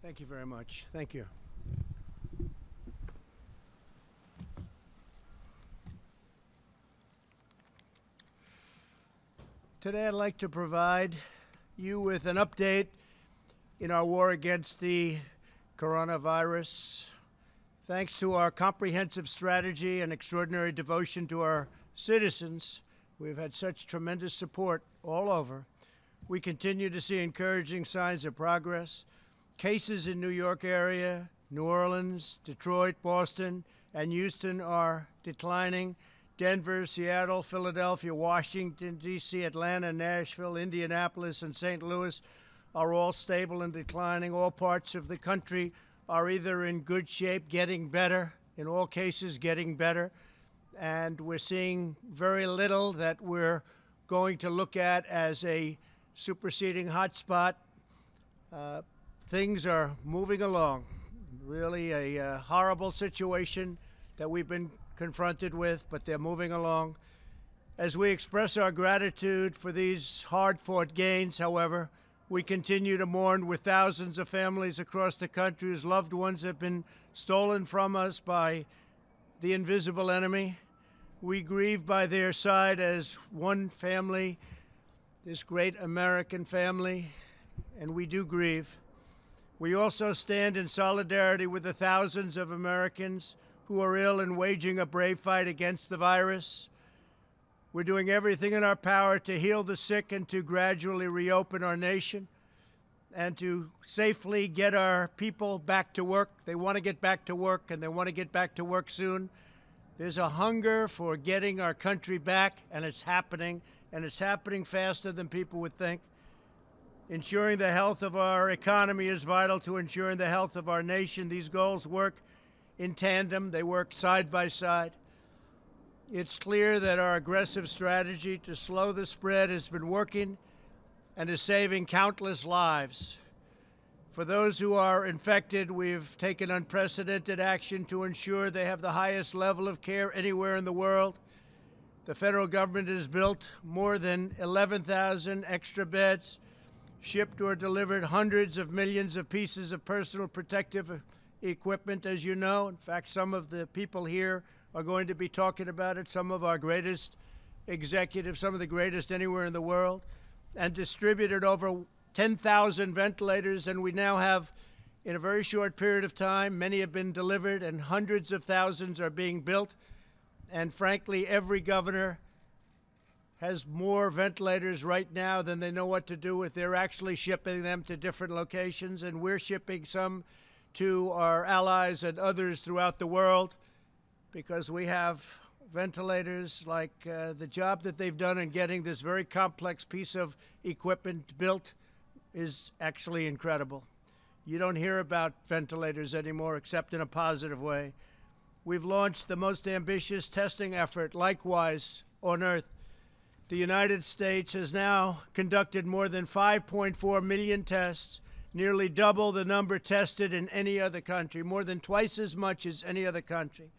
Thank you very much. Thank you. Today I'd like to provide you with an update in our war against the coronavirus. Thanks to our comprehensive strategy and extraordinary devotion to our citizens, we've had such tremendous support all over. We continue to see encouraging signs of progress. Cases in New York area, New Orleans, Detroit, Boston, and Houston are declining. Denver, Seattle, Philadelphia, Washington, D.C., Atlanta, Nashville, Indianapolis, and St. Louis are all stable and declining. All parts of the country are either in good shape, getting better, in all cases getting better, and we're seeing very little that we're going to look at as a superseding hotspot. Things are moving along. Really a horrible situation that we've been confronted with, but they're moving along. As we express our gratitude for these hard-fought gains, however, we continue to mourn with thousands of families across the country whose loved ones have been stolen from us by the invisible enemy. We grieve by their side as one family, this great American family, and we do grieve. We also stand in solidarity with the thousands of Americans who are ill and waging a brave fight against the virus. We're doing everything in our power to heal the sick and to gradually reopen our nation and to safely get our people back to work. They want to get back to work, and they want to get back to work soon. There's a hunger for getting our country back, and it's happening faster than people would think. Ensuring the health of our economy is vital to ensuring the health of our nation. These goals work in tandem. They work side by side. It's clear that our aggressive strategy to slow the spread has been working and is saving countless lives. For those who are infected, we've taken unprecedented action to ensure they have the highest level of care anywhere in the world. The federal government has built more than 11,000 extra beds, shipped or delivered hundreds of millions of pieces of personal protective equipment, as you know. In fact, some of the people here are going to be talking about it, some of our greatest executives, some of the greatest anywhere in the world, and distributed over 10,000 ventilators. And we now have, in a very short period of time, many have been delivered and hundreds of thousands are being built. And frankly, every governor has more ventilators right now than they know what to do with. They're actually shipping them to different locations, and we're shipping some to our allies and others throughout the world because we have ventilators. Like the job that they've done in getting this very complex piece of equipment built is actually incredible. You don't hear about ventilators anymore except in a positive way. We've launched the most ambitious testing effort, likewise, on Earth. The United States has now conducted more than 5.4 million tests, nearly double the number tested in any other country, more than twice as much as any other country.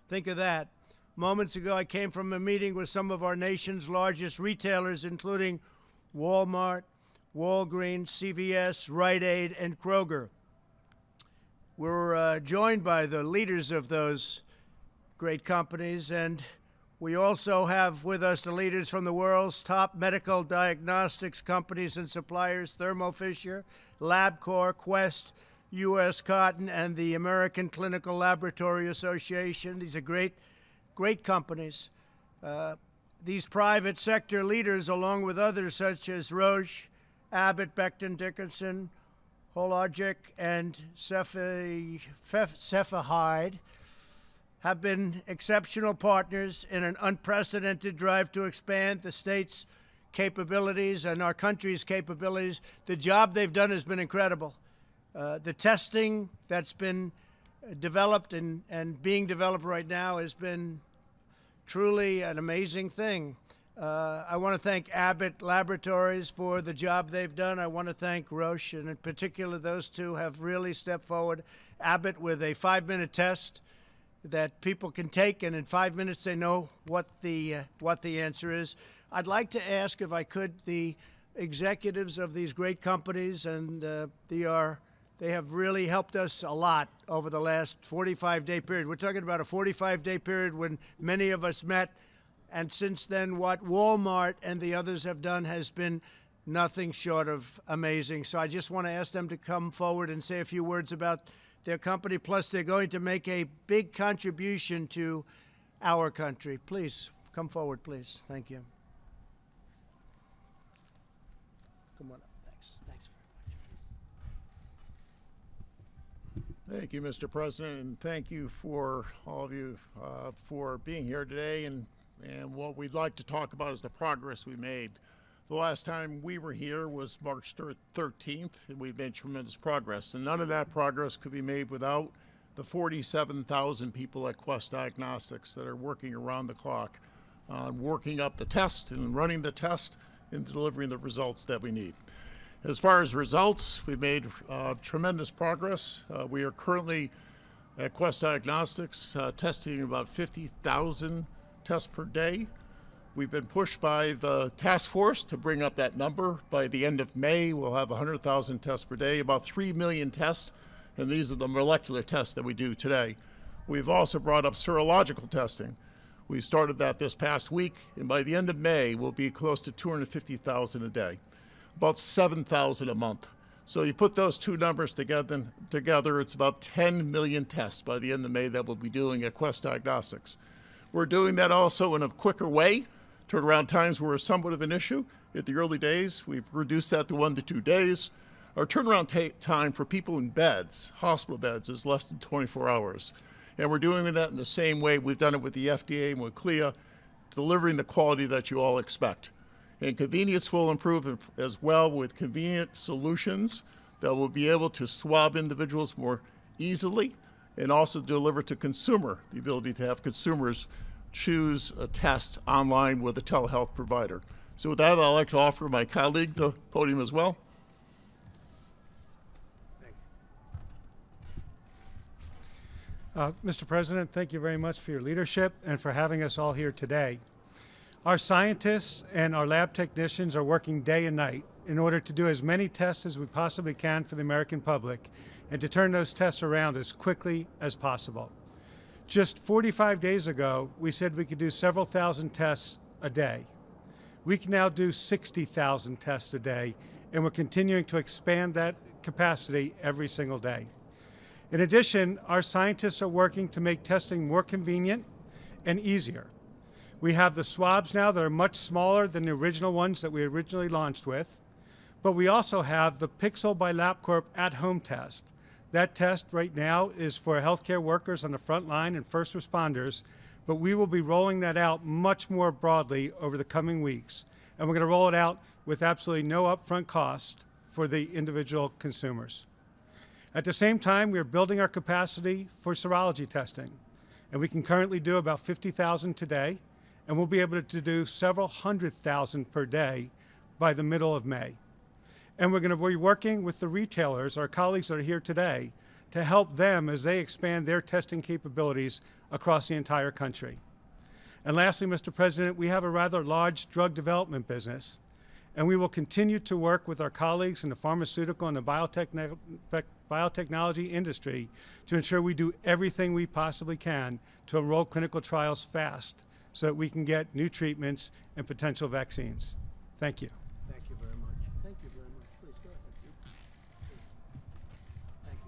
Think of that. Moments ago, I came from a meeting with some of our nation's largest retailers, including Walmart, Walgreens, CVS, Rite Aid, and Kroger. We're joined by the leaders of those great companies, and we also have with us the leaders from the world's top medical diagnostics companies and suppliers, Thermo Fisher, LabCorp, Quest, U.S. Cotton, and the American Clinical Laboratory Association. These are great companies. These private sector leaders, along with others such as Roche, Abbott, Becton Dickinson, Hologic, and Cepheid, have been exceptional partners in an unprecedented drive to expand the state's capabilities and our country's capabilities. The job they've done has been incredible. The testing that's been developed and being developed right now has been truly an amazing thing. I want to thank Abbott Laboratories for the job they've done. I want to thank Roche, and in particular, those two have really stepped forward. Abbott with a 5-minute test that people can take, and in 5 minutes they know what the answer is. I'd like to ask, if I could, the executives of these great companies, and they are They have really helped us a lot over the last 45-day period. We're talking about a 45-day period when many of us met. And since then, what Walmart and the others have done has been nothing short of amazing. So I just want to ask them to come forward and say a few words about their company. Plus, they're going to make a big contribution to our country. Please, come forward, please. Thank you. Come on up. Thanks. Thanks very much. Thank you, Mr. President, and thank you for all of you for being here today. And what we'd like to talk about is the progress we made. The last time we were here was March 13th, and we've made tremendous progress. And none of that progress could be made without the 47,000 people at Quest Diagnostics that are working around the clock on working up the test and running the test and delivering the results that we need. As far as results, we've made tremendous progress. We are currently at Quest Diagnostics testing about 50,000 tests per day. We've been pushed by the task force to bring up that number. By the end of May, we'll have 100,000 tests per day, about 3 million tests, and these are the molecular tests that we do today. We've also brought up serological testing. We started that this past week, and by the end of May, we'll be close to 250,000 a day, about 7,000 a month. So you put those two numbers together, it's about 10 million tests by the end of May that we'll be doing at Quest Diagnostics. We're doing that also in a quicker way. Turnaround times were somewhat of an issue. At the early days, we've reduced that to 1 to 2 days. Our turnaround time for people in beds, hospital beds, is less than 24 hours. And we're doing that in the same way we've done it with the FDA and with CLIA, delivering the quality that you all expect. And convenience will improve as well with convenient solutions that will be able to swab individuals more easily and also deliver to consumer, the ability to have consumers choose a test online with a telehealth provider. So with that, I'd like to offer my colleague the podium as well. Mr. President, thank you very much for your leadership and for having us all here today. Our scientists and our lab technicians are working day and night in order to do as many tests as we possibly can for the American public and to turn those tests around as quickly as possible. Just 45 days ago, we said we could do several thousand tests a day. We can now do 60,000 tests a day, and we're continuing to expand that capacity every single day. In addition, our scientists are working to make testing more convenient and easier. We have the swabs now that are much smaller than the original ones that we originally launched with, but we also have the Pixel by LabCorp at-home test. That test right now is for healthcare workers on the front line and first responders, but we will be rolling that out much more broadly over the coming weeks. And we're going to roll it out with absolutely no upfront cost for the individual consumers. At the same time, we are building our capacity for serology testing. And we can currently do about 50,000 today, and we'll be able to do several 100,000 per day by the middle of May. And we're going to be working with the retailers, our colleagues that are here today, to help them as they expand their testing capabilities across the entire country. And lastly, Mr. President, we have a rather large drug development business, and we will continue to work with our colleagues in the pharmaceutical and the biotechnology industry to ensure we do everything we possibly can to enroll clinical trials fast so that we can get new treatments and potential vaccines. Thank you. Thank you very much. Thank you very much. Please go ahead. Thank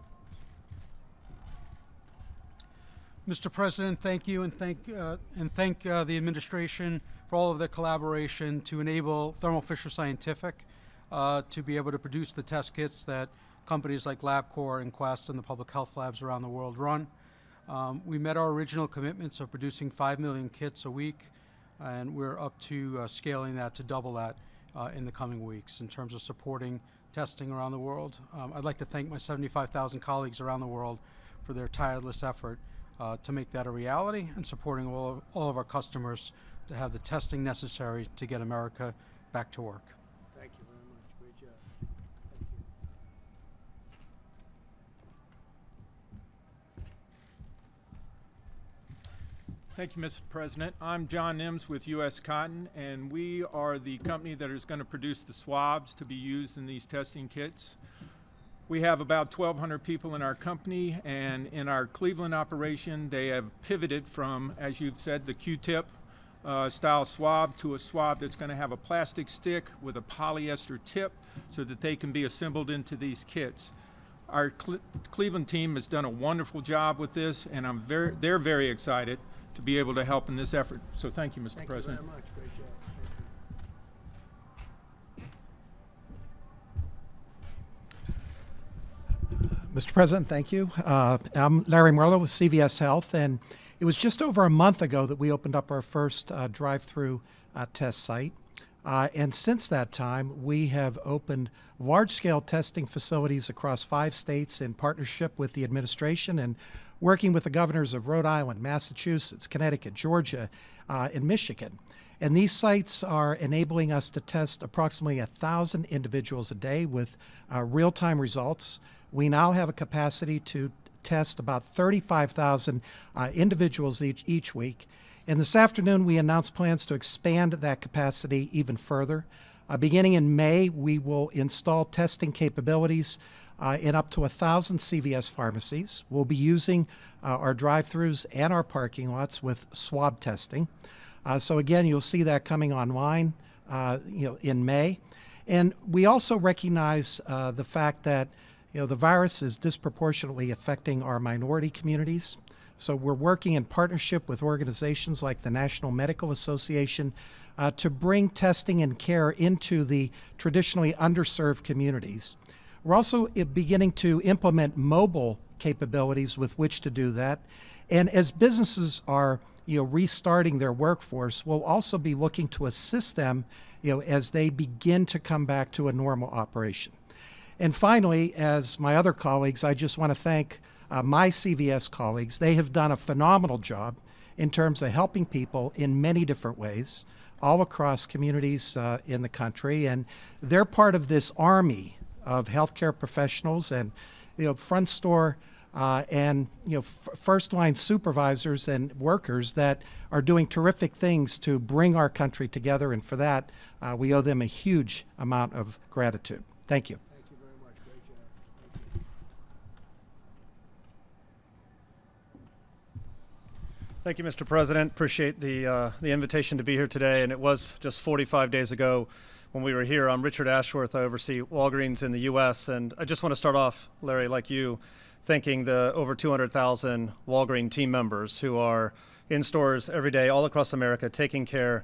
you. Mr. President, thank you, and thank the administration for all of their collaboration to enable Thermo Fisher Scientific to be able to produce the test kits that companies like LabCorp and Quest and the public health labs around the world run. We met our original commitments of producing 5 million kits a week, and we're up to scaling that to double that in the coming weeks in terms of supporting testing around the world. I'd like to thank my 75,000 colleagues around the world for their tireless effort to make that a reality and supporting all of our customers to have the testing necessary to get America back to work. Thank you very much. Great job. Thank you. Thank you, Mr. President. I'm John Nims with U.S. Cotton, and we are the company that is going to produce the swabs to be used in these testing kits. We have about 1,200 people in our company, and in our Cleveland operation, they have pivoted from, as you've said, the Q-tip style swab to a swab that's going to have a plastic stick with a polyester tip so that they can be assembled into these kits. Our Cleveland team has done a wonderful job with this, and they're very excited to be able to help in this effort. So thank you, Mr. President. Thank you very much. Great job. Mr. President, thank you. I'm Larry Merlo with CVS Health, and it was just over a month ago that we opened up our first drive-through test site. And since that time, we have opened large-scale testing facilities across 5 states in partnership with the administration and working with the governors of Rhode Island, Massachusetts, Connecticut, Georgia, and Michigan. And these sites are enabling us to test approximately 1,000 individuals a day with real-time results. We now have a capacity to test about 35,000 individuals each week. And this afternoon, we announced plans to expand that capacity even further. Beginning in May, we will install testing capabilities in up to 1,000 CVS pharmacies. We'll be using our drive-thrus and our parking lots with swab testing. So again, you'll see that coming online in May. And we also recognize the fact that the virus is disproportionately affecting our minority communities. So we're working in partnership with organizations like the National Medical Association to bring testing and care into the traditionally underserved communities. We're also beginning to implement mobile capabilities with which to do that. And as businesses are restarting their workforce, we'll also be looking to assist them as they begin to come back to a normal operation. And finally, as my other colleagues, I just want to thank my CVS colleagues. They have done a phenomenal job in terms of helping people in many different ways, all across communities in the country. And they're part of this army of healthcare professionals and front store and first line supervisors and workers that are doing terrific things to bring our country together. And for that, we owe them a huge amount of gratitude. Thank you. Thank you very much. Great job. Thank you. Thank you, Mr. President. Appreciate the invitation to be here today. And it was just 45 days ago when we were here. I'm Richard Ashworth. I oversee Walgreens in the U.S. And I just want to start off, Larry, like you, thanking the over 200,000 Walgreens team members who are in stores every day all across America taking care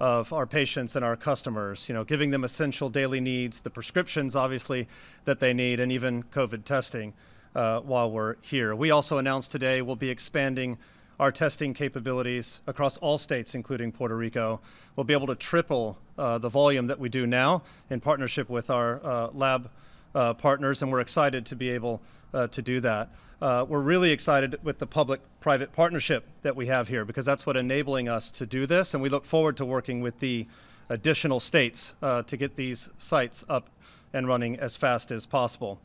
of our patients and our customers, giving them essential daily needs, the prescriptions, obviously, that they need, and even COVID testing while we're here. We also announced today we'll be expanding our testing capabilities across all states, including Puerto Rico. We'll be able to triple the volume that we do now in partnership with our lab partners, and we're excited to be able to do that. We're really excited with the public-private partnership that we have here because that's what's enabling us to do this, and we look forward to working with the additional states to get these sites up and running as fast as possible.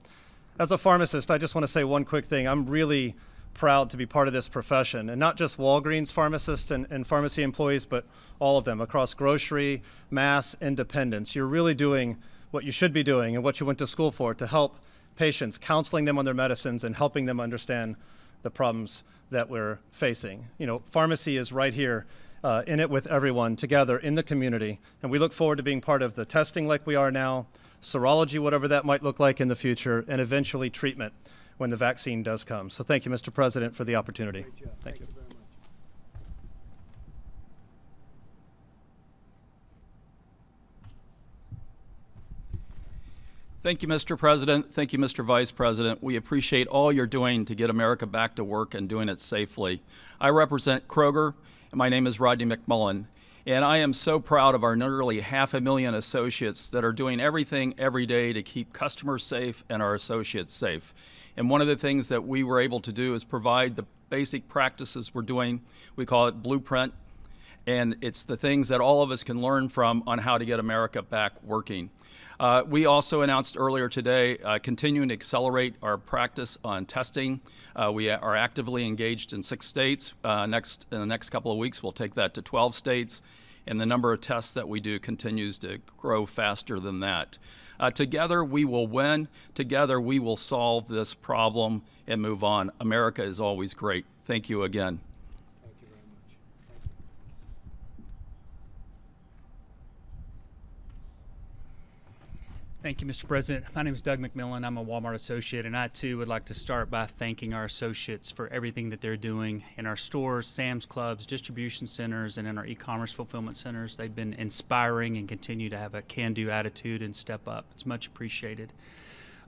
As a pharmacist, I just want to say one quick thing. I'm really proud to be part of this profession, and not just Walgreens pharmacists and pharmacy employees, but all of them across grocery, mass, independents. You're really doing what you should be doing and what you went to school for, to help patients, counseling them on their medicines and helping them understand the problems that we're facing. Pharmacy is right here in it with everyone together in the community, and we look forward to being part of the testing like we are now, serology, whatever that might look like in the future, and eventually treatment when the vaccine does come. So thank you, Mr. President, for the opportunity. Great job. Thank you. Very much. Thank you, Mr. President. Thank you, Mr. Vice President. We appreciate all you're doing to get America back to work and doing it safely. I represent Kroger, and my name is Rodney McMullen. And I am so proud of our nearly 500,000 associates that are doing everything every day to keep customers safe and our associates safe. And one of the things that we were able to do is provide the basic practices we're doing. We call it Blueprint. And it's the things that all of us can learn from on how to get America back working. We also announced earlier today continuing to accelerate our practice on testing. We are actively engaged in 6 states. In the next couple of weeks, we'll take that to 12 states. and the number of tests that we do continues to grow faster than that. Together we will win. Together we will solve this problem and move on. America is always great. Thank you again. Thank you very much. Thank you, Mr. President. My name is Doug McMillan. I'm a Walmart associate, and I too would like to start by thanking our associates for everything that they're doing in our stores, Sam's Clubs, distribution centers, and in our e-commerce fulfillment centers. They've been inspiring and continue to have a can-do attitude and step up. It's much appreciated.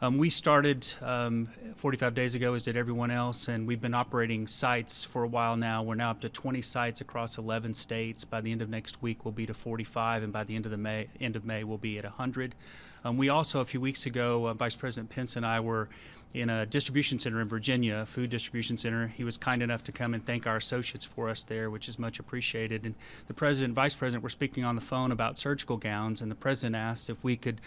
We started 45 days ago, as did everyone else, and we've been operating sites for a while now. We're now up to 20 sites across 11 states. By the end of next week, we'll be to 45, and by the end of May, we'll be at 100. We also, a few weeks ago, Vice President Pence and I were in a distribution center in Virginia, a food distribution center. He was kind enough to come and thank our associates for us there, which is much appreciated. And the President and Vice President were speaking on the phone about surgical gowns, and the President asked if we could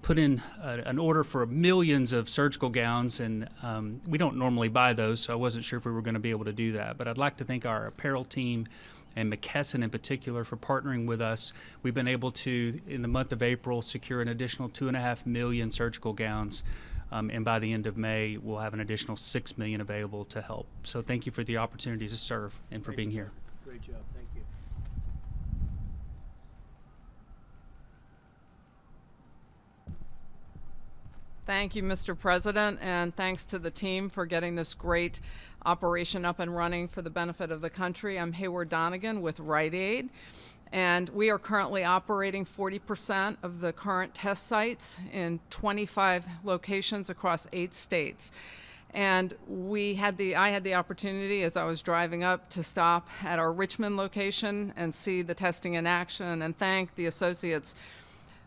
put in an order for millions of surgical gowns, and we don't normally buy those, so I wasn't sure if we were going to be able to do that. But I'd like to thank our apparel team and McKesson in particular for partnering with us. We've been able to, in the month of April, secure an additional 2.5 million surgical gowns. And by the end of May, we'll have an additional 6 million available to help. So thank you for the opportunity to serve and for being here. Great job. Thank you. Thank you, Mr. President, and thanks to the team for getting this great operation up and running for the benefit of the country. I'm Hayward Donegan with Rite Aid, and we are currently operating 40% of the current test sites in 25 locations across 8 states. And I had the opportunity, as I was driving up, to stop at our Richmond location and see the testing in action and thank the associates,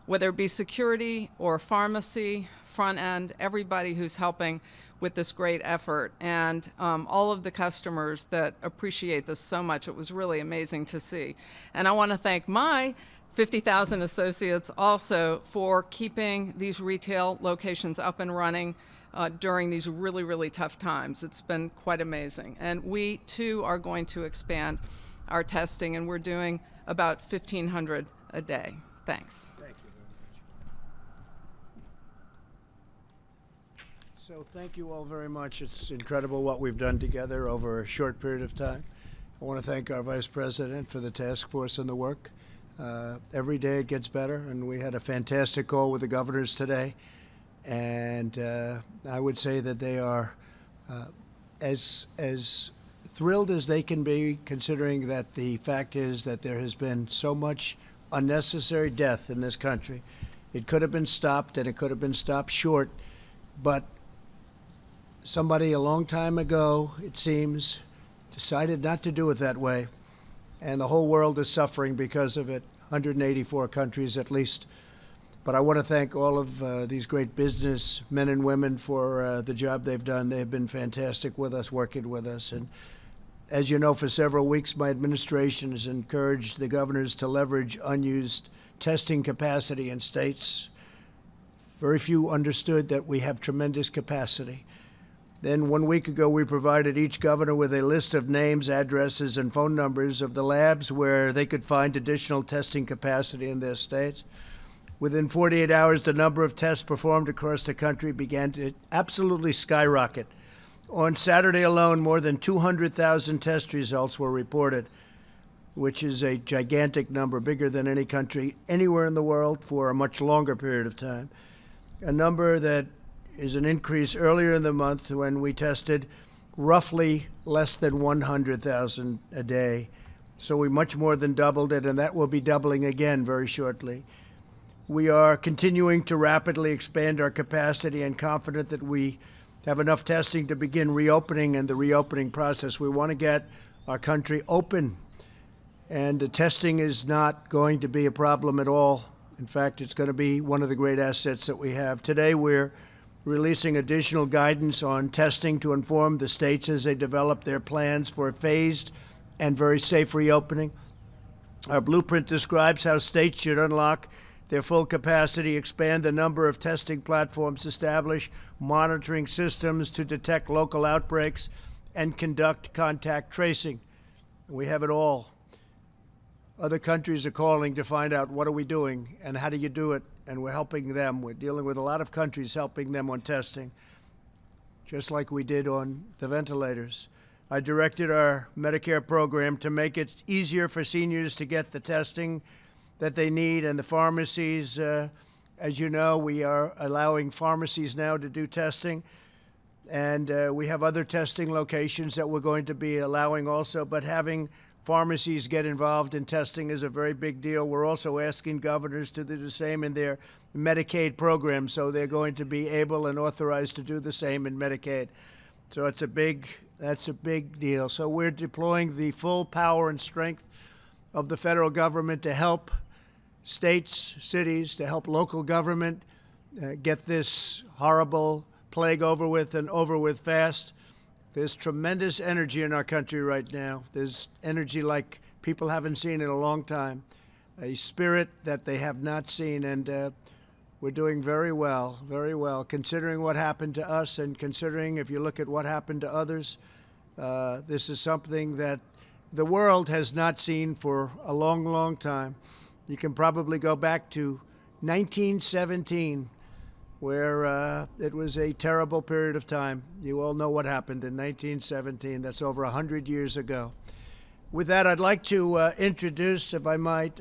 whether it be security or pharmacy, front end, everybody who's helping with this great effort, and all of the customers that appreciate this so much. It was really amazing to see. And I want to thank my 50,000 associates also for keeping these retail locations up and running during these really, really tough times. It's been quite amazing. And we, too, are going to expand our testing, and we're doing about 1,500 a day. Thanks. Thank you very much. So thank you all very much. It's incredible what we've done together over a short period of time. I want to thank our Vice President for the task force and the work. Every day it gets better, and we had a fantastic call with the governors today. And I would say that they are as thrilled as they can be, considering that the fact is that there has been so much unnecessary death in this country. It could have been stopped, and it could have been stopped short, but somebody a long time ago, it seems, decided not to do it that way, and the whole world is suffering because of it, 184 countries at least. But I want to thank all of these great business men and women for the job they've done. They've been fantastic with us, working with us. And as you know, for several weeks, my administration has encouraged the governors to leverage unused testing capacity in states. Very few understood that we have tremendous capacity. Then 1 week ago, we provided each governor with a list of names, addresses, and phone numbers of the labs where they could find additional testing capacity in their states. Within 48 hours, the number of tests performed across the country began to absolutely skyrocket. On Saturday alone, more than 200,000 test results were reported, which is a gigantic number, bigger than any country anywhere in the world for a much longer period of time. A number that is an increase earlier in the month when we tested roughly less than 100,000 a day. So we much more than doubled it, and that will be doubling again very shortly. We are continuing to rapidly expand our capacity and confident that we have enough testing to begin reopening and the reopening process. We want to get our country open, and the testing is not going to be a problem at all. In fact, it's going to be one of the great assets that we have. Today, we're releasing additional guidance on testing to inform the states as they develop their plans for a phased and very safe reopening. Our blueprint describes how states should unlock their full capacity, expand the number of testing platforms, establish monitoring systems to detect local outbreaks, and conduct contact tracing. We have it all. Other countries are calling to find out what are we doing and how do you do it, and we're helping them. We're dealing with a lot of countries, helping them on testing, just like we did on the ventilators. I directed our Medicare program to make it easier for seniors to get the testing that they need, and the pharmacies, as you know, we are allowing pharmacies now to do testing, and we have other testing locations that we're going to be allowing also, but having pharmacies get involved in testing is a very big deal. We're also asking governors to do the same in their Medicaid program, so they're going to be able and authorized to do the same in Medicaid. So that's a big deal. So we're deploying the full power and strength of the federal government to help states, cities, to help local government get this horrible plague over with, and over with fast. There's tremendous energy in our country right now. There's energy like people haven't seen in a long time, a spirit that they have not seen, and we're doing very well, considering what happened to us, and considering if you look at what happened to others. This is something that the world has not seen for a long, long time. You can probably go back to 1917, where it was a terrible period of time. You all know what happened in 1917. That's over 100 years ago. With that, I'd like to introduce, if I might,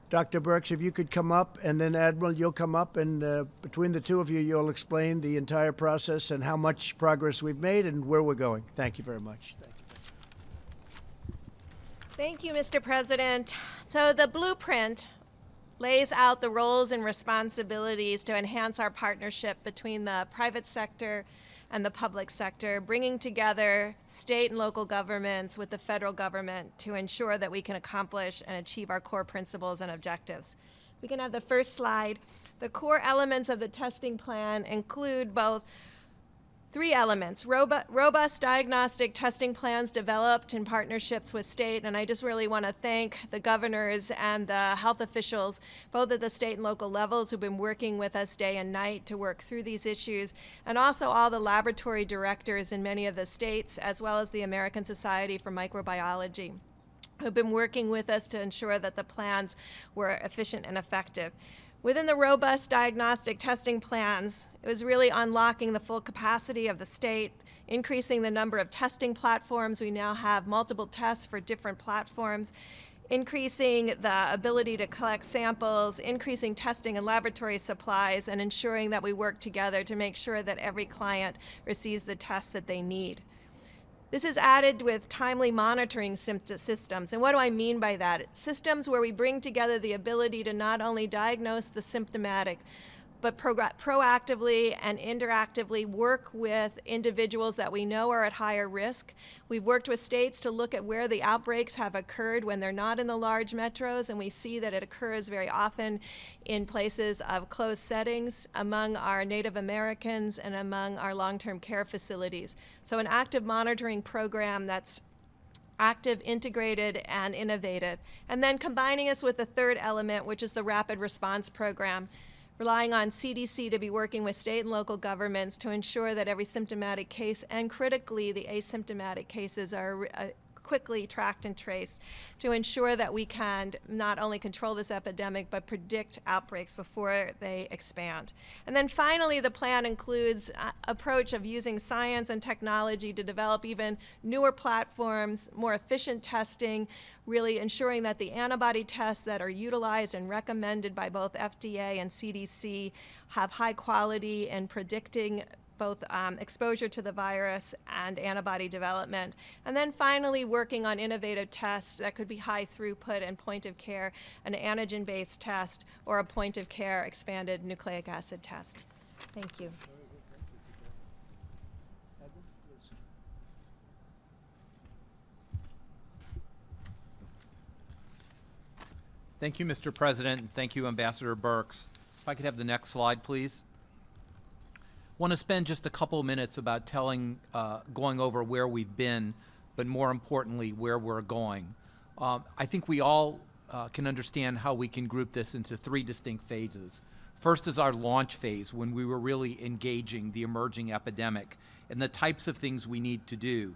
Dr. Birx, if you could come up, and then Admiral, you'll come up, and between the two of you, you'll explain the entire process and how much progress we've made and where we're going. Thank you very much. Thank you. Thank you, Mr. President. So the blueprint lays out the roles and responsibilities to enhance our partnership between the private sector and the public sector, bringing together state and local governments with the federal government to ensure that we can accomplish and achieve our core principles and objectives. We can have the first slide. The core elements of the testing plan include both three elements: robust diagnostic testing plans developed in partnerships with state, and I just really want to thank the governors and the health officials, both at the state and local levels, who've been working with us day and night to work through these issues, and also all the laboratory directors in many of the states, as well as the American Society for Microbiology, who've been working with us to ensure that the plans were efficient and effective. Within the robust diagnostic testing plans, it was really unlocking the full capacity of the state, increasing the number of testing platforms. We now have multiple tests for different platforms, increasing the ability to collect samples, increasing testing and laboratory supplies, and ensuring that we work together to make sure that every client receives the tests that they need. This is added with timely monitoring systems. And what do I mean by that? It's systems where we bring together the ability to not only diagnose the symptomatic, but proactively and interactively work with individuals that we know are at higher risk. We've worked with states to look at where the outbreaks have occurred when they're not in the large metros, and we see that it occurs very often in places of closed settings among our Native Americans and among our long-term care facilities. So an active monitoring program that's active, integrated, and innovative. And then combining us with the third element, which is the rapid response program, relying on CDC to be working with state and local governments to ensure that every symptomatic case, and critically the asymptomatic cases, are quickly tracked and traced to ensure that we can not only control this epidemic but predict outbreaks before they expand. And then finally, the plan includes an approach of using science and technology to develop even newer platforms, more efficient testing, really ensuring that the antibody tests that are utilized and recommended by both FDA and CDC have high quality in predicting both exposure to the virus and antibody development. And then finally, working on innovative tests that could be high throughput and point of care, an antigen-based test, or a point of care expanded nucleic acid test. Thank you. Thank you, Mr. President, and thank you, Ambassador Birx. If I could have the next slide, please. Want to spend just a couple minutes about going over where we've been, but more importantly, where we're going. I think we all can understand how we can group this into three distinct phases. First is our launch phase, when we were really engaging the emerging epidemic and the types of things we need to do.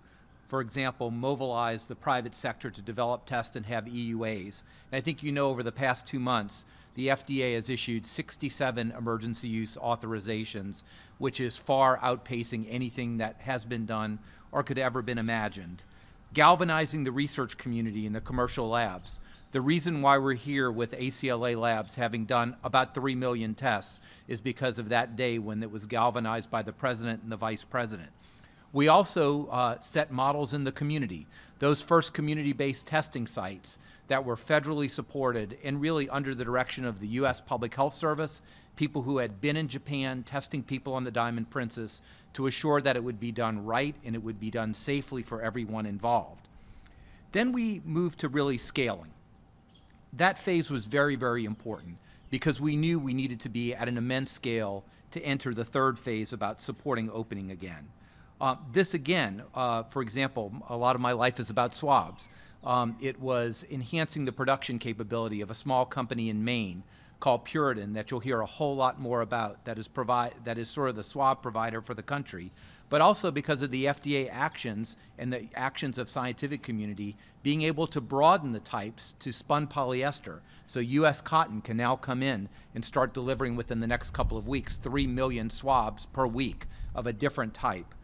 for example, mobilize the private sector to develop, test, and have EUAs. And I think you know over the past 2 months, the FDA has issued 67 emergency use authorizations, which is far outpacing anything that has been done or could ever been imagined. Galvanizing the research community in the commercial labs. The reason why we're here with ACLA Labs having done about 3 million tests is because of that day when it was galvanized by the President and the Vice President. We also set models in the community. Those first community-based testing sites that were federally supported and really under the direction of the U.S. Public Health Service, people who had been in Japan testing people on the Diamond Princess to assure that it would be done right and it would be done safely for everyone involved. Then we moved to really scaling. That phase was very, very important because we knew we needed to be at an immense scale to enter the third phase about supporting opening again. This again, for example, a lot of my life is about swabs. It was enhancing the production capability of a small company in Maine called Puritan that you'll hear a whole lot more about, that is sort of the swab provider for the country, but also because of the FDA actions and the actions of scientific community being able to broaden the types to spun polyester. So U.S. Cotton can now come in and start delivering within the next couple of weeks 3 million swabs per week of a different type.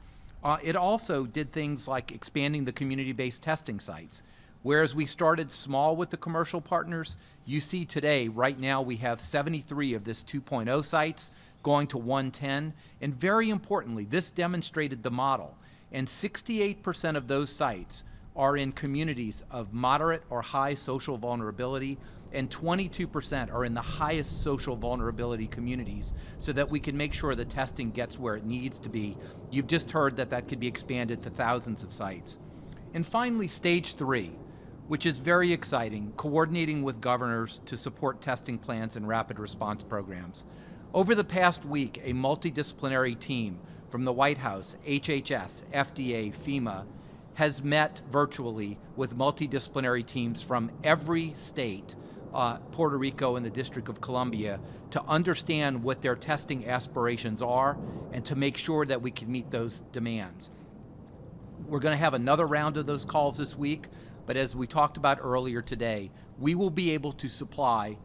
It also did things like expanding the community-based testing sites. Whereas we started small with the commercial partners, you see today, right now, we have 73 of this 2.0 sites going to 110. And very importantly, this demonstrated the model. And 68% of those sites are in communities of moderate or high social vulnerability, and 22% are in the highest social vulnerability communities, so that we can make sure the testing gets where it needs to be. You've just heard that that could be expanded to thousands of sites. And finally, stage 3, which is very exciting, coordinating with governors to support testing plans and rapid response programs. Over the past week, a multidisciplinary team from the White House, HHS, FDA, FEMA, has met virtually with multidisciplinary teams from every state, Puerto Rico and the District of Columbia, to understand what their testing aspirations are and to make sure that we can meet those demands. We're going to have another round of those calls this week, but as we talked about earlier today, we will be able to supply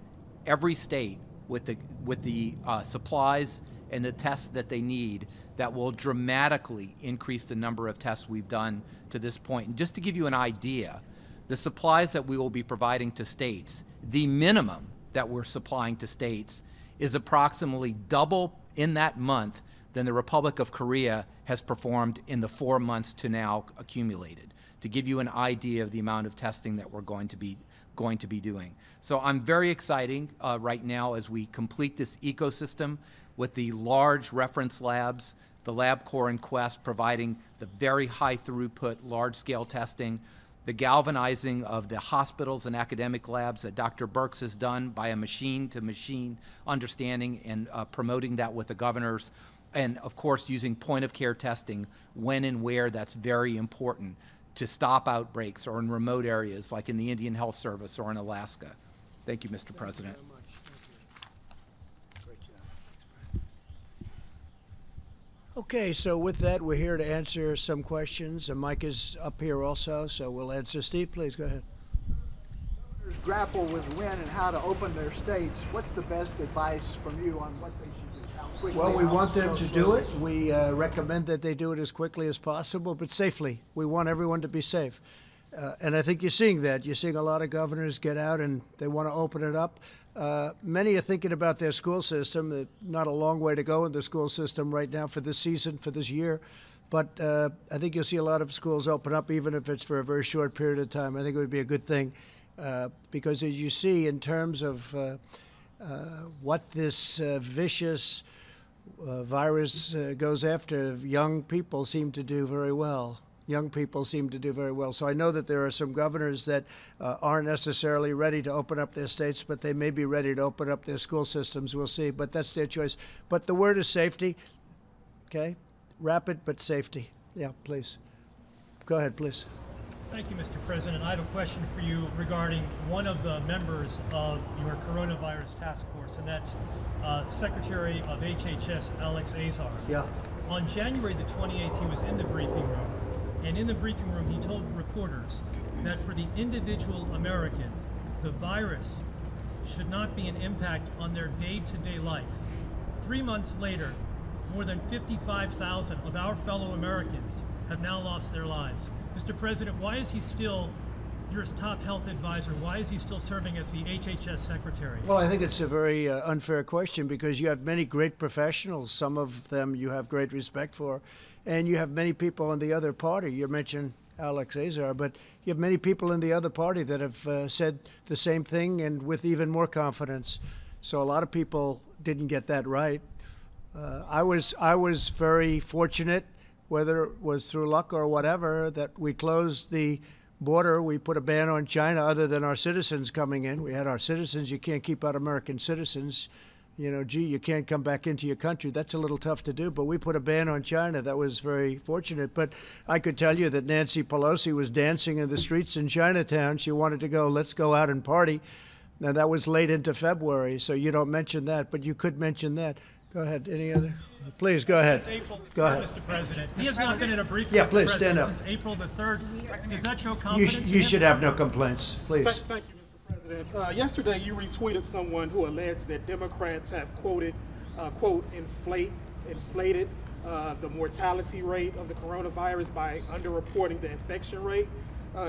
every state with the supplies and the tests that they need that will dramatically increase the number of tests we've done to this point. And just to give you an idea, the supplies that we will be providing to states, the minimum that we're supplying to states is approximately double in that month than the Republic of Korea has performed in the 4 months to now accumulated, to give you an idea of the amount of testing that we're going to be doing. So I'm very excited right now as we complete this ecosystem with the large reference labs, the LabCorp and Quest providing the very high throughput, large-scale testing, the galvanizing of the hospitals and academic labs that Dr. Birx has done by a machine-to-machine understanding and promoting that with the governors, and of course using point-of-care testing when and where that's very important to stop outbreaks or in remote areas like in the Indian Health Service or in Alaska. Thank you, Mr. President. Thank you very much. Thank you. Great job. Thanks, Brad. Okay, so with that, we're here to answer some questions. And Mike is up here also, so we'll answer. Steve, please go ahead. Grapple with when and how to open their states. What's the best advice from you on what they should do? How quickly? Well, we how want them to do slowly? it. We recommend that they do it as quickly as possible, but safely. We want everyone to be safe. And I think you're seeing that. You're seeing a lot of governors get out and they want to open it up. Many are thinking about their school system. Not a long way to go in the school system right now for this season, for this year. But I think you'll see a lot of schools open up, even if it's for a very short period of time. I think it would be a good thing because as you see in terms of what this vicious virus goes after, young people seem to do very well. Young people seem to do very well. So I know that there are some governors that aren't necessarily ready to open up their states, but they may be ready to open up their school systems. We'll see, but that's their choice. But the word is safety, okay? Rapid, but safety. Yeah, please. Go ahead, please. Thank you, Mr. President. I have a question for you regarding one of the members of your coronavirus task force, and that's Secretary of HHS, Alex Azar. Yeah. On January the 28th, he was in the briefing room, And in the briefing room, he told reporters that for the individual American, the virus should not be an impact on their day-to-day life. 3 months later, more than 55,000 of our fellow Americans have now lost their lives. Mr. President, why is he still your top health advisor? Why is he still serving as the HHS secretary? Well, I think it's a very unfair question because you have many great professionals. Some of them you have great respect for, and you have many people in the other party. You mentioned Alex Azar, but you have many people in the other party that have said the same thing and with even more confidence. So a lot of people didn't get that right. I was very fortunate, whether it was through luck or whatever, that we closed the border. We put a ban on China other than our citizens coming in. We had our citizens. You can't keep out American citizens. You know, gee, you can't come back into your country. That's a little tough to do, but we put a ban on China. That was very fortunate. But I could tell you that Nancy Pelosi was dancing in the streets in Chinatown. She wanted to go, let's go out and party. Now, that was late into February, so you don't mention that, but you could mention that. Go ahead. Any other? Please, go ahead. Go ahead. Mr. President, he has not been in a briefing. Yeah, please, stand up. Since April the 3rd. Does that show confidence? You should have no complaints, please. Thank you, Mr. President. Yesterday, you retweeted someone who alleged that Democrats have quoted, quote, inflated the mortality rate of the coronavirus by underreporting the infection rate.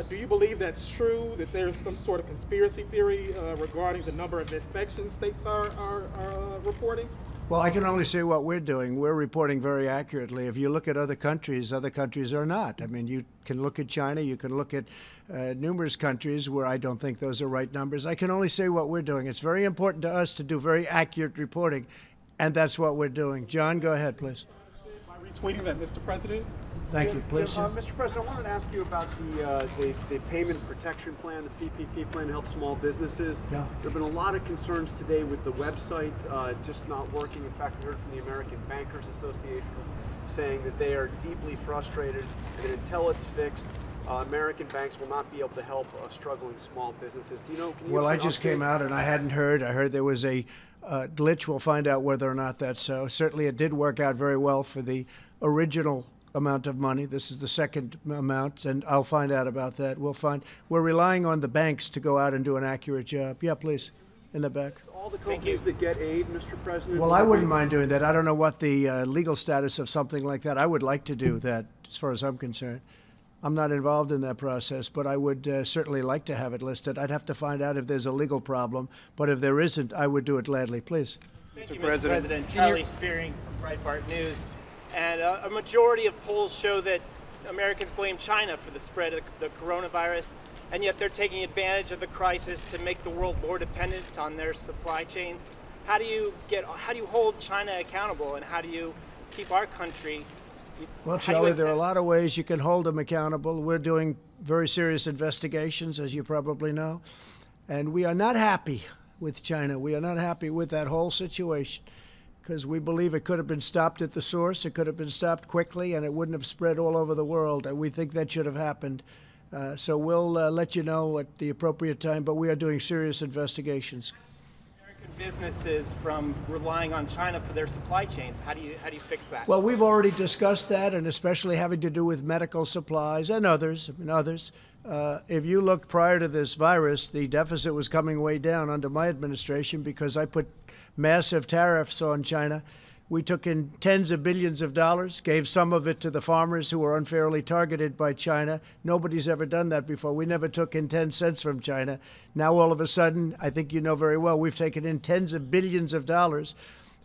Do you believe that's true, that there's some sort of conspiracy theory regarding the number of infections states are reporting? Well, I can only say what we're doing. We're reporting very accurately. If you look at other countries are not. I mean, you can look at China, you can look at numerous countries where I don't think those are right numbers. I can only say what we're doing. It's very important to us to do very accurate reporting, and that's what we're doing. John, go ahead, please. By retweeting that, Mr. President? Thank you. Please. Mr. President, I wanted to ask you about the payment protection plan, the CPP plan to help small businesses. Yeah. There have been a lot of concerns today with the website just not working. In fact, we heard from the American Bankers Association saying that they are deeply frustrated and that until it's fixed, American banks will not be able to help struggling small businesses. Do you know? Well, I just came out and I hadn't heard. I heard there was a glitch. We'll find out whether or not that's so. Certainly, it did work out very well for the original amount of money. This is the second amount, and I'll find out about that. We're relying on the banks to go out and do an accurate job. Yeah, please, in the back. All the companies that get aid, Mr. President. Well, I wouldn't mind doing that. I don't know what the legal status of something like that. I would like to do that, as far as I'm concerned. I'm not involved in that process, but I would certainly like to have it listed. I'd have to find out if there's a legal problem, but if there isn't, I would do it gladly. Please. Mr. President. Charlie Spearing from Breitbart News. And a majority of polls show that Americans blame China for the spread of the coronavirus, and yet they're taking advantage of the crisis to make the world more dependent on their supply chains. How do you hold China accountable, and how do you keep our country? Well, Charlie, there are a lot of ways you can hold them accountable. We're doing very serious investigations, as you probably know, and we are not happy with China. We are not happy with that whole situation, because we believe it could have been stopped at the source, it could have been stopped quickly, and it wouldn't have spread all over the world. And we think that should have happened. So we'll let you know at the appropriate time, but we are doing serious investigations. American businesses from relying on China for their supply chains. How do you fix that? Well, we've already discussed that, and especially having to do with medical supplies and others. If you looked prior to this virus, the deficit was coming way down under my administration because I put massive tariffs on China. We took in tens of billions of dollars, gave some of it to the farmers who were unfairly targeted by China. Nobody's ever done that before. We never took in 10 cents from China. Now, all of a sudden, I think you know very well, we've taken in tens of billions of dollars.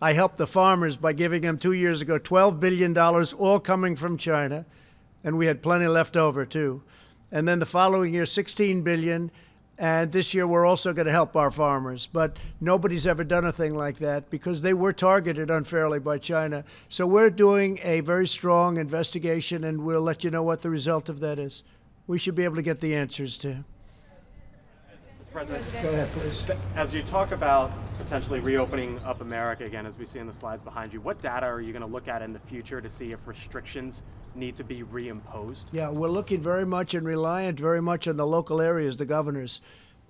I helped the farmers by giving them 2 years ago $12 billion, all coming from China, and we had plenty left over, too. And then the following year, $16 billion. And this year, we're also going to help our farmers. But nobody's ever done a thing like that because they were targeted unfairly by China. So we're doing a very strong investigation, and we'll let you know what the result of that is. We should be able to get the answers to. Mr. President, go ahead, please. As you talk about potentially reopening up America again, as we see in the slides behind you, what data are you going to look at in the future to see if restrictions need to be reimposed? Yeah, we're looking very much and reliant very much on the local areas, the governors.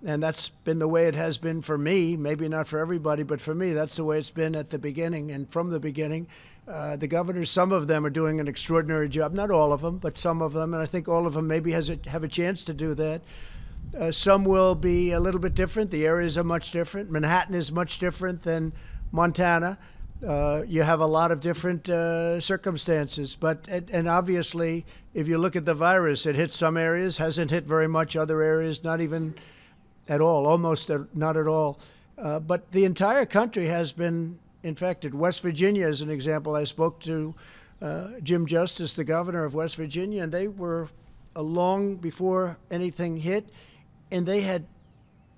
And that's been the way it has been for me, maybe not for everybody, but for me, that's the way it's been at the beginning. And from the beginning, the governors, some of them are doing an extraordinary job. Not all of them, but some of them. And I think all of them maybe have a chance to do that. Some will be a little bit different. The areas are much different. Manhattan is much different than Montana. You have a lot of different circumstances. And obviously, if you look at the virus, it hit some areas, hasn't hit very much other areas, not even at all, almost not at all. But the entire country has been infected. West Virginia is an example. I spoke to Jim Justice, the governor of West Virginia, and they were long before anything hit, and they had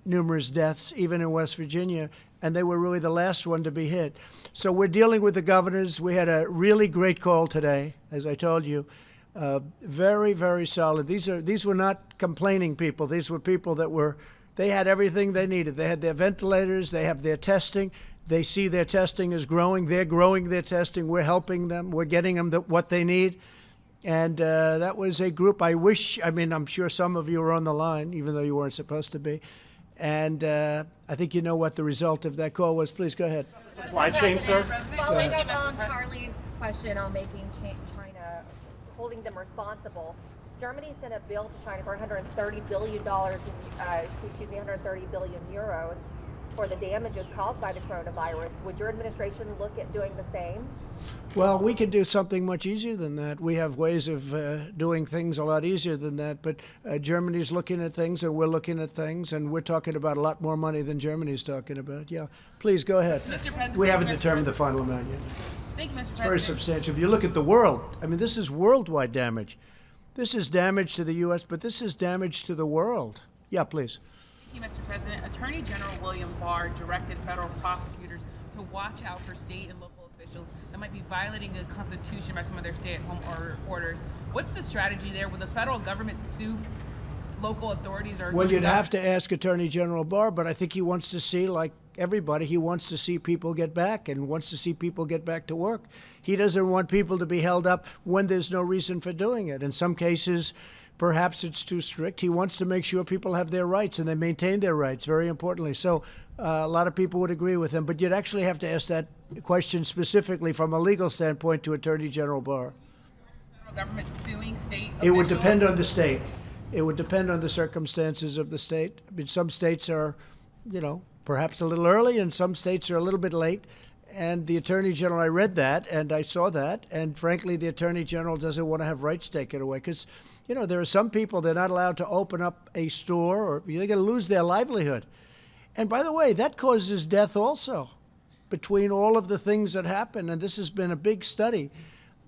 numerous deaths, even in West Virginia, and they were really the last one to be hit. So we're dealing with the governors. We had a really great call today, as I told you. Very, very solid. These were not complaining people. These were people that they had everything they needed. They had their ventilators. They have their testing. They see their testing is growing. They're growing their testing. We're helping them. We're getting them what they need. And that was a group I'm sure some of you are on the line, even though you weren't supposed to be. And I think you know what the result of that call was. Please go ahead. Supply chain, sir. Following up on Charlie's question on making China, holding them responsible, Germany sent a bill to China for $130 billion, 130 billion euros for the damages caused by the coronavirus. Would your administration look at doing the same? Well, we could do something much easier than that. We have ways of doing things a lot easier than that. But Germany's looking at things, and we're looking at things, and we're talking about a lot more money than Germany's talking about. Yeah, please go ahead. Mr. President, we haven't determined the final amount yet. Thank you, Mr. It's President. very substantial. If you look at the world, this is worldwide damage. This is damage to the U.S., but this is damage to the world. Yeah, please. Thank you, Mr. President. Attorney General William Barr directed federal prosecutors to watch out for state and local officials that might be violating the Constitution by some of their stay-at-home orders. What's the strategy there? Will the federal government sue local authorities? Well, you'd have to ask Attorney General Barr, but I think he wants to see, like everybody, he wants to see people get back and wants to see people get back to work. He doesn't want people to be held up when there's no reason for doing it. In some cases, perhaps it's too strict. He wants to make sure people have their rights and they maintain their rights, very importantly. So a lot of people would agree with him. But you'd actually have to ask that question specifically from a legal standpoint to Attorney General Barr. Federal government suing state It would depend on the state. It would depend on the circumstances of the state. Some states are, perhaps a little early, and some states are a little bit late. And the Attorney General, I read that, and I saw that. And frankly, the Attorney General doesn't want to have rights taken away because there are some people, they're not allowed to open up a store or they're going to lose their livelihood. And by the way, that causes death also between all of the things that happen. And this has been a big study.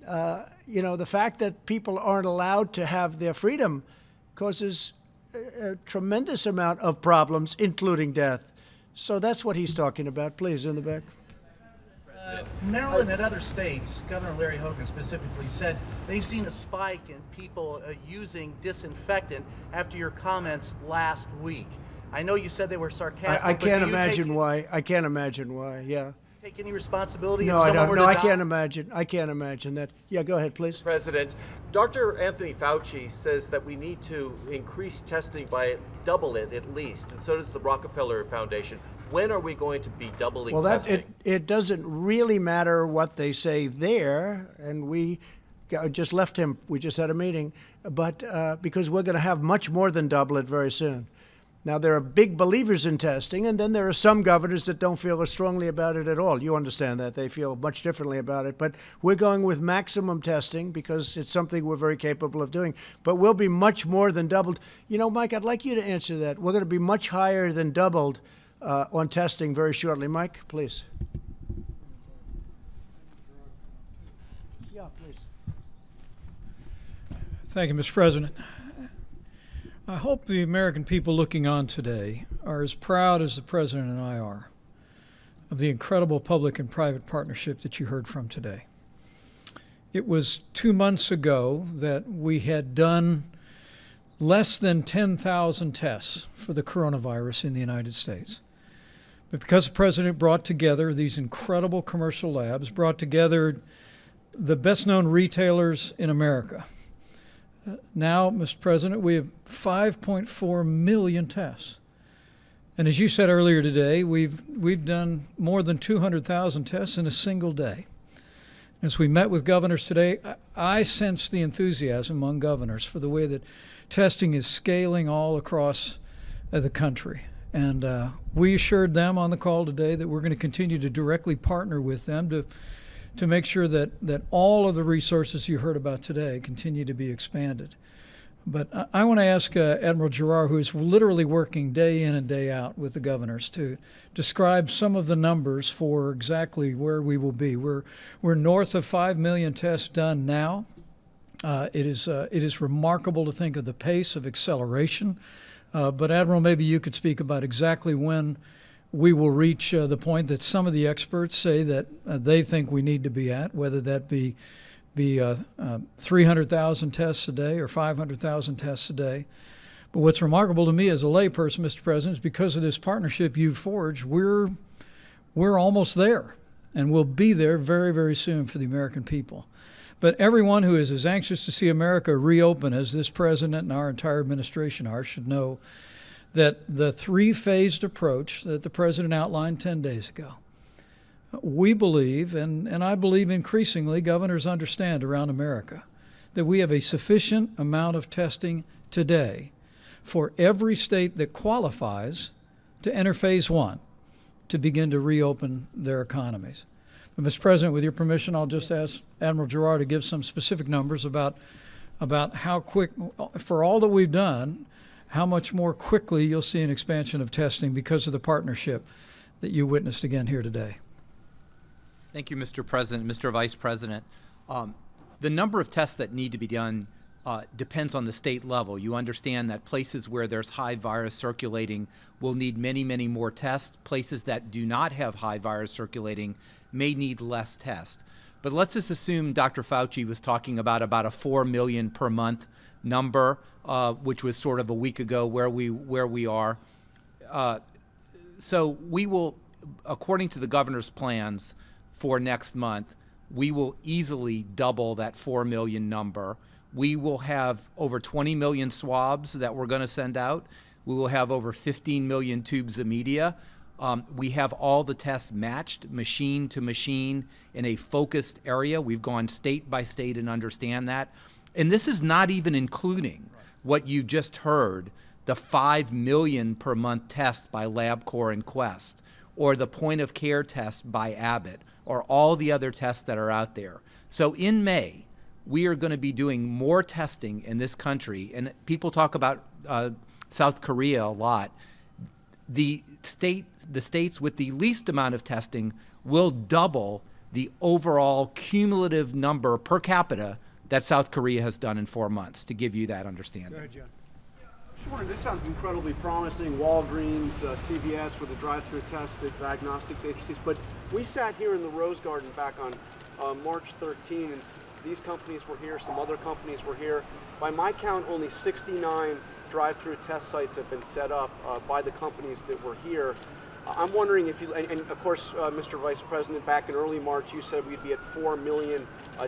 The fact that people aren't allowed to have their freedom causes a tremendous amount of problems, including death. So that's what he's talking about. Please, in the back. Maryland and other states, Governor Larry Hogan specifically said they've seen a spike in people using disinfectant after your comments last week. I know you said they were sarcastic. I can't imagine why. I can't imagine why. Yeah. Take any responsibility? No, I don't. No, I can't imagine. I can't imagine that. Yeah, go ahead, please. President, Dr. Anthony Fauci says that we need to increase testing by double it at least, and so does the Rockefeller Foundation. When are we going to be doubling testing? It doesn't really matter what they say there, and we just left him. We just had a meeting, but because we're going to have much more than double it very soon. Now, there are big believers in testing, and then there are some governors that don't feel as strongly about it at all. You understand that. They feel much differently about it. But we're going with maximum testing because it's something we're very capable of doing. But we'll be much more than doubled. Mike, I'd like you to answer that. We're going to be much higher than doubled on testing very shortly. Mike, please. Yeah, please. Thank you, Mr. President. I hope the American people looking on today are as proud as the President and I are of the incredible public and private partnership that you heard from today. It was 2 months ago that we had done less than 10,000 tests for the coronavirus in the United States. But because the President brought together these incredible commercial labs, brought together the best-known retailers in America, now, Mr. President, we have 5.4 million tests. And as you said earlier today, we've done more than 200,000 tests in a single day. As we met with governors today, I sense the enthusiasm among governors for the way that testing is scaling all across the country. And we assured them on the call today that we're going to continue to directly partner with them to make sure that all of the resources you heard about today continue to be expanded. But I want to ask Admiral Giroir, who is literally working day in and day out with the governors, to describe some of the numbers for exactly where we will be. We're north of 5 million tests done now. It is remarkable to think of the pace of acceleration. But Admiral, maybe you could speak about exactly when we will reach the point that some of the experts say that they think we need to be at, whether that be 300,000 tests a day or 500,000 tests a day. But what's remarkable to me as a layperson, Mr. President, is because of this partnership you've forged, we're almost there, and we'll be there very, very soon for the American people. But everyone who is as anxious to see America reopen as this president and our entire administration are should know that the three-phased approach that the president outlined 10 days ago, we believe, and I believe increasingly governors understand around America, that we have a sufficient amount of testing today for every state that qualifies to enter phase one to begin to reopen their economies. But Mr. President, with your permission, I'll just ask Admiral Giroir to give some specific numbers about how quick, for all that we've done, how much more quickly you'll see an expansion of testing because of the partnership that you witnessed again here today. Thank you, Mr. President, Mr. Vice President. The number of tests that need to be done depends on the state level. You understand that places where there's high virus circulating will need many, many more tests. Places that do not have high virus circulating may need less tests. But let's just assume Dr. Fauci was talking about a 4 million per month number, which was sort of a week ago where we are. So we will, according to the governor's plans for next month, we will easily double that 4 million number. We will have over 20 million swabs that we're going to send out. We will have over 15 million tubes of media. We have all the tests matched machine to machine in a focused area. We've gone state by state and understand that. And this is not even including what you just heard, the 5 million per month tests by LabCorp and Quest, or the point of care test by Abbott, or all the other tests that are out there. So in May, we are going to be doing more testing in this country. And people talk about South Korea a lot. The states with the least amount of testing will double the overall cumulative number per capita that South Korea has done in 4 months, to give you that understanding. Go ahead, John. Sure, this sounds incredibly promising. Walgreens, CVS with the drive-through tests, the diagnostics agencies. But we sat here in the Rose Garden back on March 13, and these companies were here, some other companies were here. By my count, only 69 drive-through test sites have been set up by the companies that were here. I'm wondering if you, and of course, Mr. Vice President, back in early March, you said we'd be at 4 million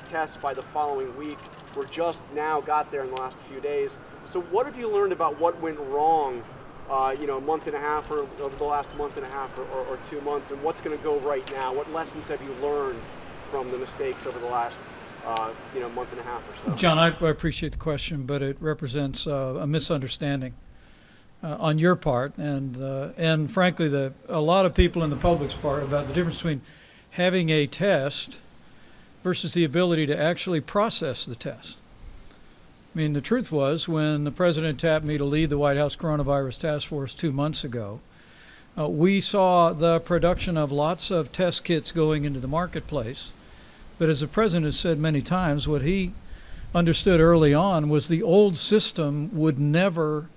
tests by the following week. We're just now got there in the last few days. So what have you learned about what went wrong, a month and a half, or over the last month and a half or 2 months, and what's going to go right now? What lessons have you learned from the mistakes over the last month and a half or so? John, I appreciate the question, but it represents a misunderstanding on your part and frankly a lot of people in the public's part about the difference between having a test versus the ability to actually process the test. I mean, the truth was, when the president tapped me to lead the White House Coronavirus Task Force 2 months ago, we saw the production of lots of test kits going into the marketplace. But as the president has said many times, what he understood early on was the old system would never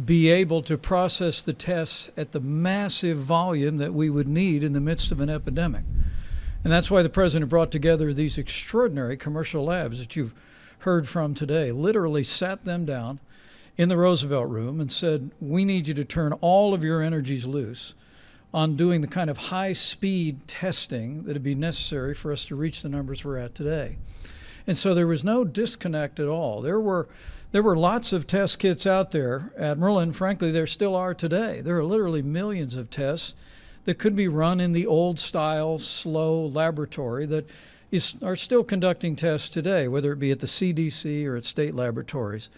be able to process the tests at the massive volume that we would need in the midst of an epidemic. And that's why the president brought together these extraordinary commercial labs that you've heard from today, literally sat them down in the Roosevelt Room and said, we need you to turn all of your energies loose on doing the kind of high-speed testing that would be necessary for us to reach the numbers we're at today. And so there was no disconnect at all. There There were lots of test kits out there, Admiral, and frankly, there still are today. There are literally millions of tests that could be run in the old-style, slow laboratory that are still conducting tests today, whether it be at the CDC or at state laboratories.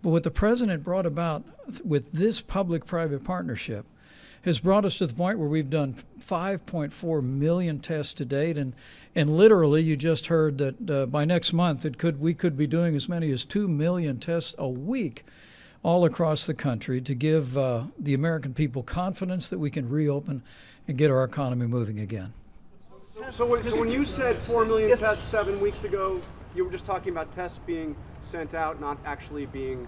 But what the President brought about with this public-private partnership has brought us to the point where we've done 5.4 million tests to date, and literally, you just heard that by next month we could be doing as many as 2 million tests a week all across the country to give the American people confidence that we can reopen and get our economy moving again. So when you said 4 million tests 7 weeks ago, you were just talking about tests being sent out, not actually being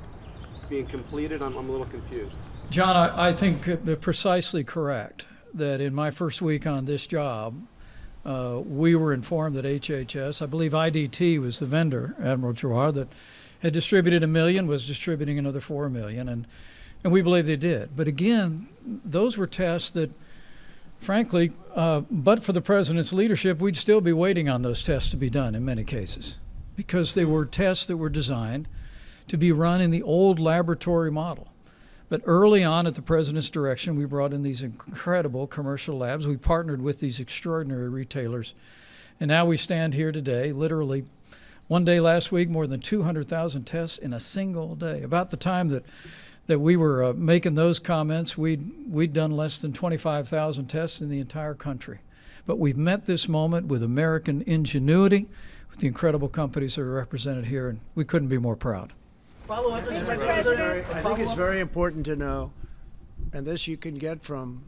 completed? I'm a little confused. John, I think precisely correct that in my first week on this job, we were informed that HHS, I believe IDT was the vendor, Admiral Giroir, that had distributed 1 million, was distributing another 4 million, and we believe they did. But again, those were tests that, frankly, but for the President's leadership, we'd still be waiting on those tests to be done in many cases, because they were tests that were designed to be run in the old laboratory model. But early on at the President's direction, we brought in these incredible commercial labs. We partnered with these extraordinary retailers. And now we stand here today, literally one day last week, more than 200,000 tests in a single day. About the time that we were making those comments, we'd done less than 25,000 tests in the entire country. But we've met this moment with American ingenuity, with the incredible companies that are represented here, and we couldn't be more proud. I think it's very important to know, and this you can get from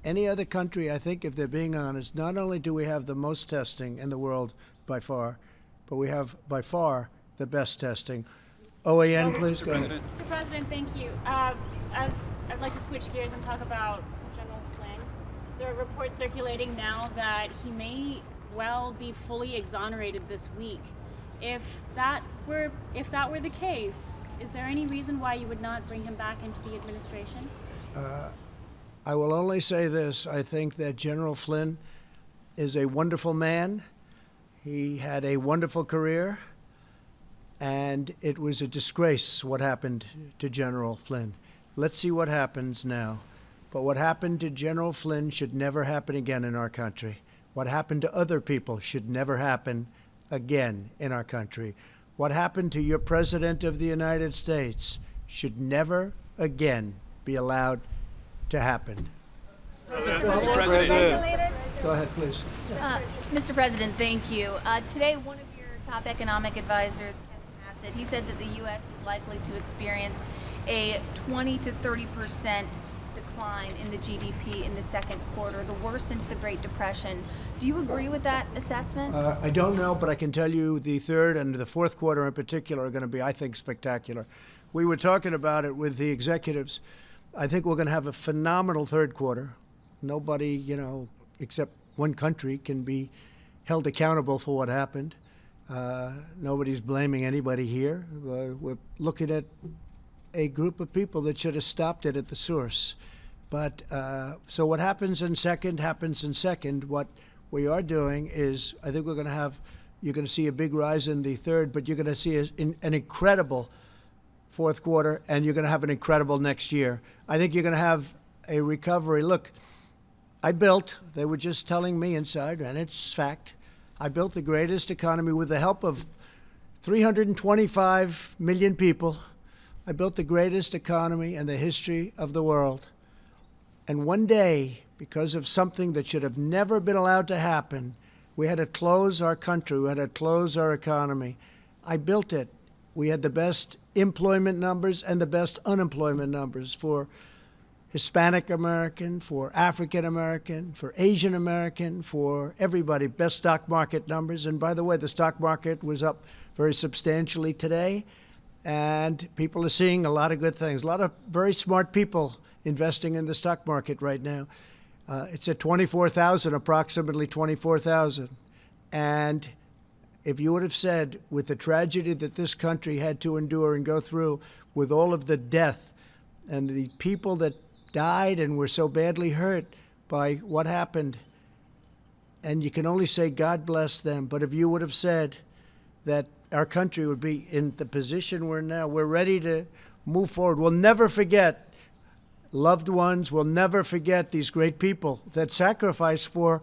any other country, I think, if they're being honest. Not only do we have the most testing in the world by far, but we have by far the best testing. OAN, please go ahead. Mr. President, thank you. As I'd like to switch gears and talk about General Flynn. There are reports circulating now that he may well be fully exonerated this week. If that were the case, is there any reason why you would not bring him back into the administration? I will only say this. I think that General Flynn is a wonderful man. He had a wonderful career, and it was a disgrace what happened to General Flynn. Let's see what happens now. But what happened to General Flynn should never happen again in our country. What happened to other people should never happen again in our country. What happened to your President of the United States should never again be allowed to happen. Go ahead, please. Mr. President, thank you. Today, one of your top economic advisors, Kevin Hassett, he said that the U.S. is likely to experience a 20 to 30% decline in the GDP in the second quarter, the worst since the Great Depression. Do you agree with that assessment? I don't know, but I can tell you the third and the fourth quarter in particular are going to be, I think, spectacular. We were talking about it with the executives. I think we're going to have a phenomenal third quarter. Nobody, except one country can be held accountable for what happened. Nobody's blaming anybody here. We're looking at a group of people that should have stopped it at the source. But so what happens in second happens in second. What we are doing is, I think you're going to see a big rise in the third, but you're going to see an incredible fourth quarter, and you're going to have an incredible next year. I think you're going to have a recovery. Look, they were just telling me inside, and it's fact, I built the greatest economy with the help of 325 million people. I built the greatest economy in the history of the world. And one day, because of something that should have never been allowed to happen, we had to close our country. We had to close our economy. I built it. We had the best employment numbers and the best unemployment numbers for Hispanic American, for African American, for Asian American, for everybody. Best stock market numbers. And by the way, the stock market was up very substantially today. And people are seeing a lot of good things. A lot of very smart people investing in the stock market right now. It's at 24,000, approximately 24,000. And if you would have said, with the tragedy that this country had to endure and go through, with all of the death and the people that died and were so badly hurt by what happened, and you can only say God bless them, but if you would have said that our country would be in the position we're now. We're ready to move forward. We'll never forget loved ones. We'll never forget these great people that sacrificed for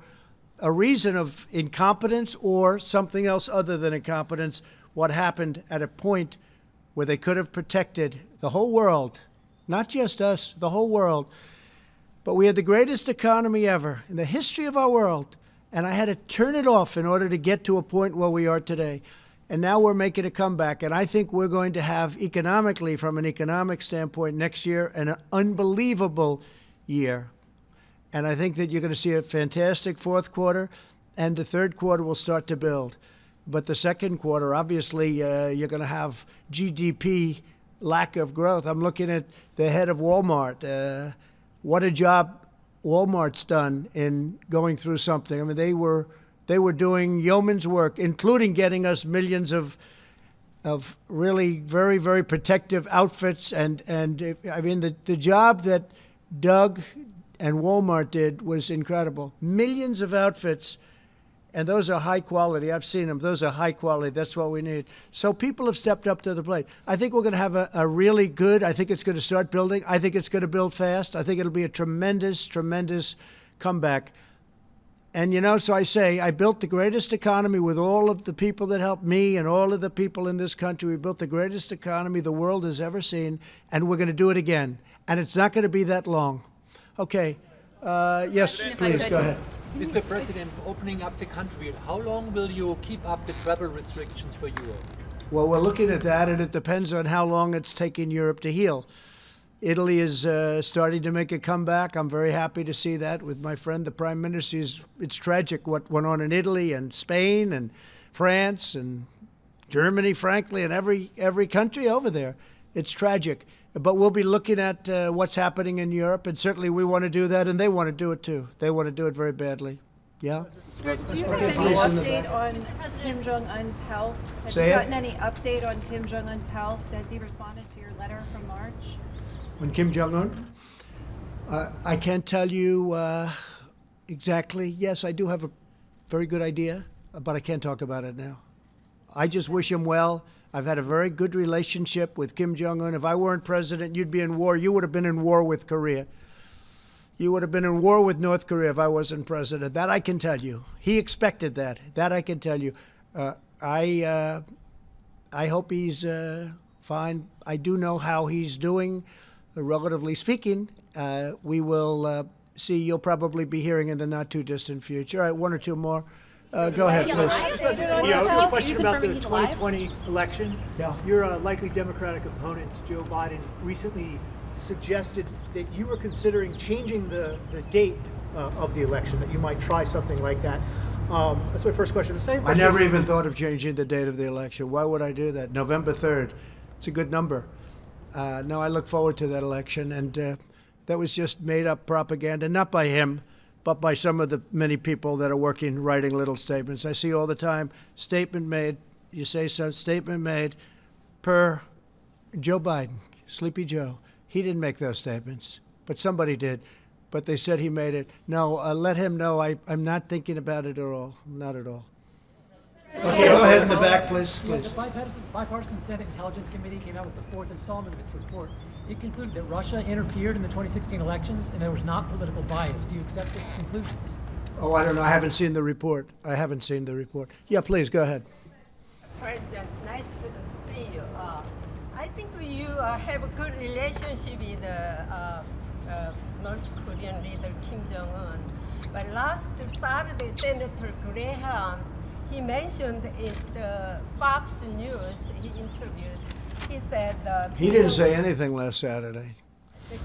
a reason of incompetence or something else other than incompetence, what happened at a point where they could have protected the whole world, not just us, the whole world. But we had the greatest economy ever in the history of our world, and I had to turn it off in order to get to a point where we are today. And now we're making a comeback, and I think we're going to have economically, from an economic standpoint, next year an unbelievable year. And I think that you're going to see a fantastic fourth quarter, and the third quarter will start to build. But the second quarter, obviously, you're going to have GDP lack of growth. I'm looking at the head of Walmart. What a job Walmart's done in going through something. I mean, they were doing yeoman's work, including getting us millions of really very, very protective outfits. And I mean, the job that Doug and Walmart did was incredible. Millions of outfits, and those are high quality. I've seen them. Those are high quality. That's what we need. So people have stepped up to the plate. I think we're going to have a really good, I think it's going to start building. I think it's going to build fast. I think it'll be a tremendous, tremendous comeback. And, you know, so I say, I built the greatest economy with all of the people that helped me and all of the people in this country. We built the greatest economy the world has ever seen, and we're going to do it again. And it's not going to be that long. Okay. Yes, please, go ahead. Mr. President, opening up the country, how long will you keep up the travel restrictions for Europe? Well, we're looking at that, and it depends on how long it's taking Europe to heal. Italy is starting to make a comeback. I'm very happy to see that with my friend, the Prime Minister. It's tragic what went on in Italy and Spain and France and Germany, frankly, and every country over there. It's tragic. But we'll be looking at what's happening in Europe, and certainly we want to do that, and they want to do it too. They want to do it very badly. Yeah? Do you have any update on Kim Jong-un's health? Have you gotten any update on Kim Jong-un's health? Has he responded to your letter from March? On Kim Jong-un? I can't tell you exactly. Yes, I do have a very good idea, but I can't talk about it now. I just wish him well. I've had a very good relationship with Kim Jong-un. If I weren't president, you'd be in war. You would have been in war with Korea. You would have been in war with North Korea if I wasn't president. That I can tell you. He expected that. That I can tell you. I hope he's fine. I do know how he's doing, relatively speaking. We will see. You'll probably be hearing in the not-too-distant future. All right, one or two more. Go ahead, please. Yeah, a question about the 2020 election. Yeah. Your likely Democratic opponent, Joe Biden, recently suggested that you were considering changing the date of the election, that you might try something like that. That's my first question. The second I question never even thought of changing the date of the election. Why would I do that? November 3rd. It's a good number. No, I look forward to that election, and that was just made-up propaganda, not by him, but by some of the many people that are writing little statements. I see all the time, statement made, you say some statement made per Joe Biden, Sleepy Joe. He didn't make those statements, but somebody did. But they said he made it. No, let him know I'm not thinking about it at all, not at all. Okay, go ahead in the back, please. Yeah, the bipartisan Senate Intelligence Committee came out with the fourth installment of its report. It concluded that Russia interfered in the 2016 elections and there was not political bias. Do you accept its conclusions? Oh, I don't know. I haven't seen the report. Yeah, please, go ahead. President, nice to see you. I think you have a good relationship with North Korean leader Kim Jong-un. But last Saturday, Senator Graham, he mentioned in the Fox News, he interviewed, he said he didn't say anything last Saturday.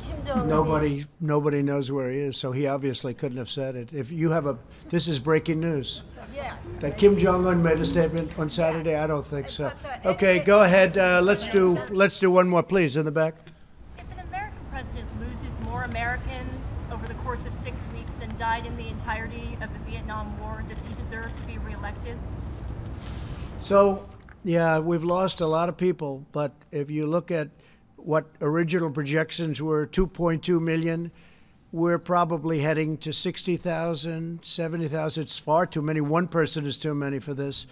Kim Jong-un Nobody knows where he is, so he obviously couldn't have said it. If you have this is breaking news. Yes. That Kim Jong-un made a statement on Saturday? I don't think so. Okay, go ahead. Let's do one more, please, in the back. If an American president loses more Americans over the course of 6 weeks than died in the entirety of the Vietnam War, does he deserve to be reelected? So, yeah, we've lost a lot of people, but if you look at what original projections were, 2.2 million, we're probably heading to 60,000, 70,000. It's far too many. One person is too many for this.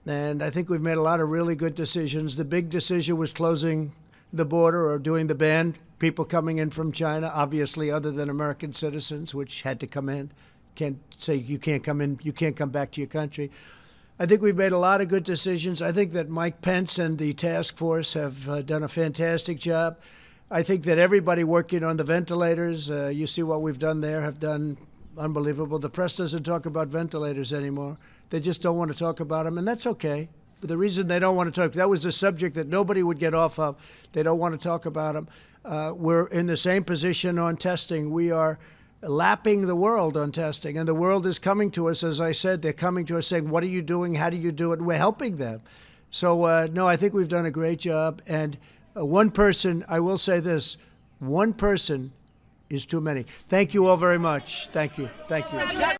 And I think we've made a lot of really good decisions. The big decision was closing the border or doing the ban, people coming in from China, obviously other than American citizens, which had to come in. Can't say you can't come in, you can't come back to your country. I think we've made a lot of good decisions. I think that Mike Pence and the task force have done a fantastic job. I think that everybody working on the ventilators, you see what we've done there, have done unbelievable. The press doesn't talk about ventilators anymore. They just don't want to talk about them, and that's okay. But the reason they don't want to talk, that was a subject that nobody would get off of. They don't want to talk about them. We're in the same position on testing. We are lapping the world on testing, and the world is coming to us. As I said, they're coming to us saying, what are you doing? How do you do it? And we're helping them. So, no, I think we've done a great job. And one person, I will say this, one person is too many. Thank you all very much. Thank you. Thank you.